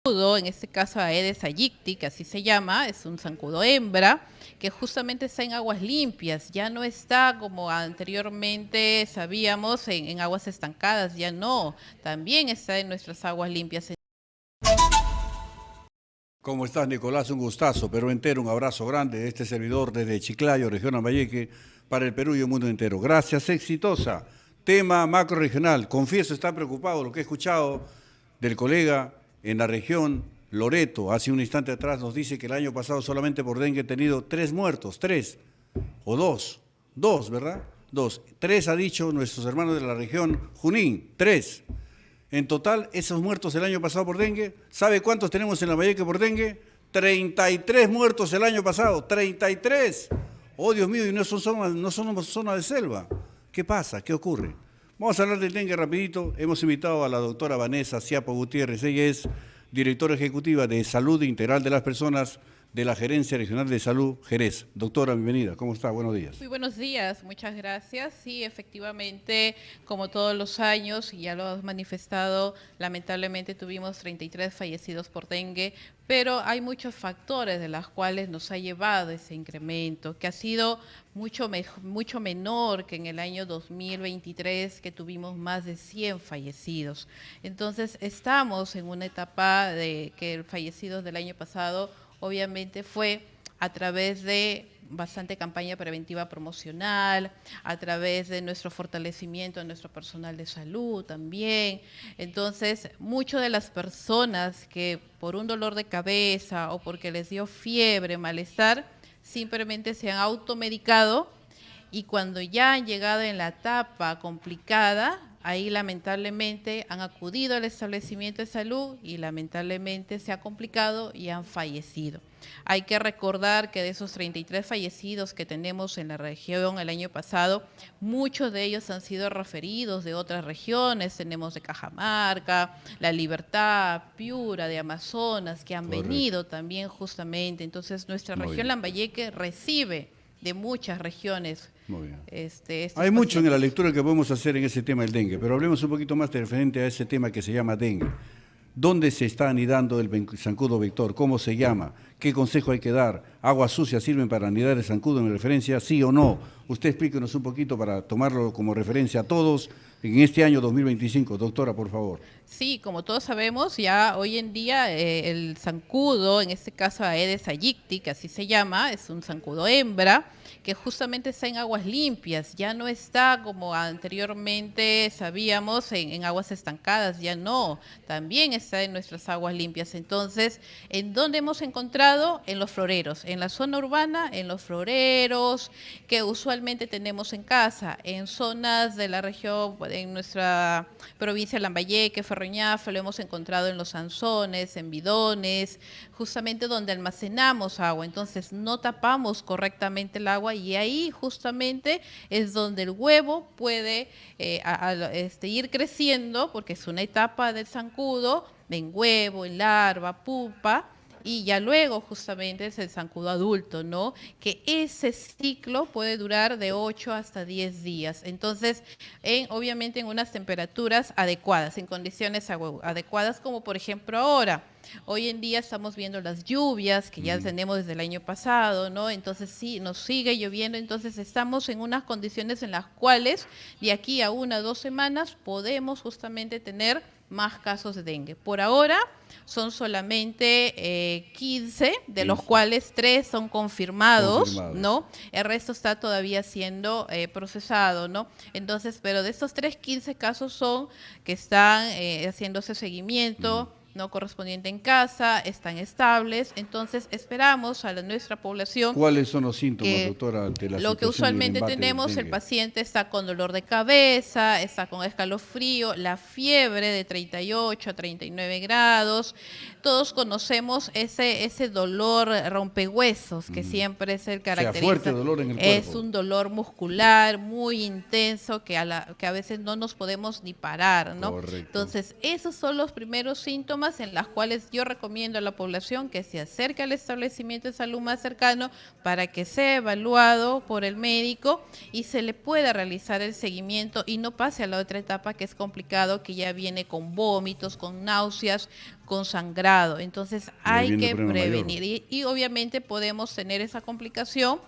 zancudo, en este caso Aedes aegypti, que así se llama, es un zancudo hembra, que justamente está en aguas limpias, ya no está como anteriormente sabíamos en aguas estancadas, ya no, también está en nuestras aguas limpias. ¿Cómo estás, Nicolás? Un gustazo, Perú entero, un abrazo grande de este servidor desde Chiclayo, región Lambayeque, para el Perú y el mundo entero. Gracias, exitosa. Tema macro-regional. Confieso estar preocupado, lo que he escuchado del colega en la región Loreto, hace un instante atrás nos dice que el año pasado solamente por dengue he tenido 3 muertos, 3 o 2, 2, ¿verdad? 2. 3 ha dicho nuestros hermanos de la región Junín, 3. En total, esos muertos el año pasado por dengue, ¿sabe cuántos tenemos en Lambayeque por dengue? 33 muertos el año pasado, 33. Oh, Dios mío, y no somos zona de selva. ¿Qué pasa? ¿Qué ocurre? Vamos a hablar del dengue rapidito. Hemos invitado a la doctora Vanessa Ciapo Gutiérrez. Ella es directora ejecutiva de Salud Integral de las Personas de la Gerencia Regional de Salud, Jerez. Doctora, bienvenida. ¿Cómo está? Buenos días. Muy buenos días, muchas gracias. Sí, efectivamente, como todos los años, y ya lo has manifestado, lamentablemente tuvimos 33 fallecidos por dengue, pero hay muchos factores de los cuales nos ha llevado ese incremento, que ha sido mucho menor que en el año 2023, que tuvimos más de 100 fallecidos. Entonces, estamos en una etapa de que fallecidos del año pasado, obviamente fue a través de bastante campaña preventiva promocional, a través de nuestro fortalecimiento de nuestro personal de salud también. Entonces, muchas de las personas que por un dolor de cabeza o porque les dio fiebre, malestar, simplemente se han automedicado y cuando ya han llegado en la etapa complicada, ahí lamentablemente han acudido al establecimiento de salud y lamentablemente se ha complicado y han fallecido. Hay que recordar que de esos 33 fallecidos que tenemos en la región el año pasado, muchos de ellos han sido referidos de otras regiones. Tenemos de Cajamarca, La Libertad, Piura, de Amazonas, que han venido también justamente. Entonces nuestra región Lambayeque recibe de muchas regiones. Muy bien. Estos Hay mucho en la pacientes. lectura que podemos hacer en ese tema del dengue, pero hablemos un poquito más de referente a ese tema que se llama dengue. ¿Dónde se está anidando el zancudo vector? ¿Cómo se llama? ¿Qué consejo hay que dar? ¿Aguas sucias sirven para anidar el zancudo en referencia, sí o no? Usted explíquenos un poquito para tomarlo como referencia a todos en este año 2025. Doctora, por favor. Sí, como todos sabemos, ya hoy en día el zancudo, en este caso Aedes aegypti, que así se llama, es un zancudo hembra, que justamente está en aguas limpias, ya no está como anteriormente sabíamos en aguas estancadas, ya no, también está en nuestras aguas limpias. Entonces, ¿en dónde hemos encontrado? En los floreros, en la zona urbana, en los floreros que usualmente tenemos en casa, en zonas de la región, en nuestra provincia de Lambayeque, Ferroñafe, lo hemos encontrado en los anzones, en bidones, justamente donde almacenamos agua. Entonces no tapamos correctamente el agua y ahí justamente es donde el huevo puede ir creciendo, porque es una etapa del zancudo, en huevo, en larva, pupa, y ya luego justamente es el zancudo adulto, ¿no? Que ese ciclo puede durar de 8 hasta 10 días. Entonces, obviamente en unas temperaturas adecuadas, en condiciones adecuadas, como por ejemplo ahora. Hoy en día estamos viendo las lluvias que ya tenemos desde el año pasado, ¿no? Entonces sí, nos sigue lloviendo, entonces estamos en unas condiciones en las cuales de aquí a 1 o 2 semanas podemos justamente tener más casos de dengue. Por ahora son solamente 15, de los cuales 3 son confirmados, ¿no? El resto está todavía siendo procesado, ¿no? Entonces, pero de estos 3, 15 casos son que están haciéndose seguimiento, no correspondiente en casa, están estables. Entonces esperamos a nuestra población. ¿Cuáles son los síntomas, doctora, de la Lo que situación del usualmente embate del tenemos, el dengue? paciente está con dolor de cabeza, está con escalofrío, la fiebre de 38 a 39 grados. Todos conocemos ese dolor rompehuesos que siempre es el O sea, caracteriza. fuerte dolor en el cuerpo. Es un dolor muscular muy intenso que a veces no nos podemos ni parar, ¿no? Correcto. Entonces, esos son los primeros síntomas síntomas en las cuales yo recomiendo a la población que se acerque al establecimiento de salud más cercano para que sea evaluado por el médico y se le pueda realizar el seguimiento y no pase a la otra etapa que es complicado, que ya viene con vómitos, con náuseas, con sangrado. Entonces hay que prevenir y obviamente podemos tener esa complicación,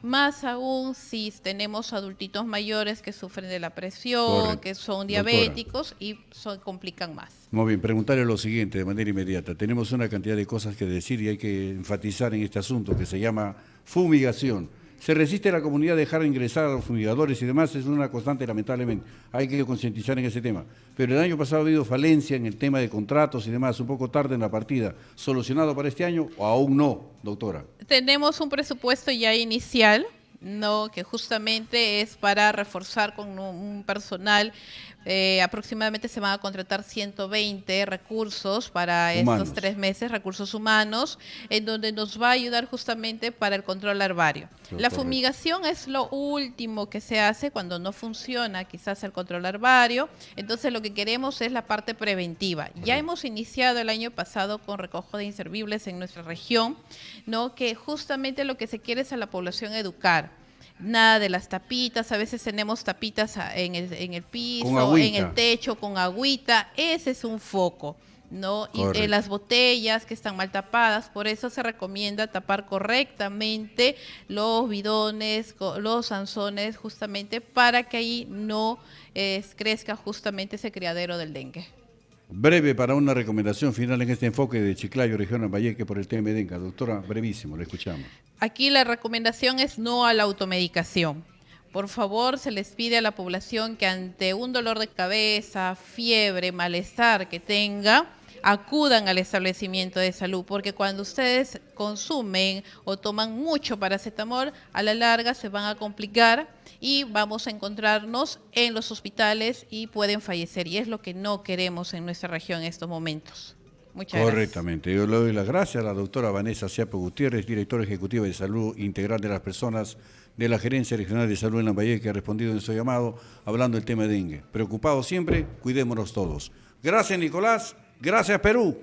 más aún si tenemos adultitos mayores que sufren de la presión, correcto, que son diabéticos, doctora, y complican más. Muy bien, preguntarle lo siguiente de manera inmediata. Tenemos una cantidad de cosas que decir y hay que enfatizar en este asunto que se llama fumigación. Se resiste la comunidad a dejar ingresar a los fumigadores y demás, es una constante lamentablemente. Hay que concientizar en ese tema. Pero el año pasado ha habido falencia en el tema de contratos y demás, un poco tarde en la partida. ¿Solucionado para este año o aún no, doctora? Tenemos un presupuesto ya inicial, ¿no?, que justamente es para reforzar con un personal. Aproximadamente se van a contratar 120 recursos para estos 3 meses, recursos humanos, en donde nos va a ayudar justamente para el control larvario. La fumigación es lo último que se hace cuando no funciona quizás el control larvario, entonces lo que queremos es la parte preventiva. Ya hemos iniciado el año pasado con recojo de inservibles en nuestra región, ¿no?, que justamente lo que se quiere es a la población educar. Nada de las tapitas, a veces tenemos tapitas en el piso, en el techo, con agüita, ese es un foco, ¿no? Correcto. Y las botellas que están mal tapadas, por eso se recomienda tapar correctamente los bidones, los anzones, justamente para que ahí no crezca justamente ese criadero del dengue. Breve para una recomendación final en este enfoque de Chiclayo, región Lambayeque, por el tema de dengue. Doctora, brevísimo, le escuchamos. Aquí la recomendación es no a la automedicación. Por favor, se les pide a la población que ante un dolor de cabeza, fiebre, malestar que tenga, acudan al establecimiento de salud, porque cuando ustedes consumen o toman mucho paracetamol, a la larga se van a complicar y vamos a encontrarnos en los hospitales y pueden fallecer, y es lo que no queremos en nuestra región en estos momentos. Muchas gracias. Correctamente. Yo le doy las gracias a la doctora Vanessa Siape Gutiérrez, directora ejecutiva de Salud Integral de las Personas de la Gerencia Regional de Salud en Lambayeque, que ha respondido en su llamado hablando del tema de dengue. Preocupados siempre, cuidémonos todos. Gracias, Nicolás. Gracias, Perú.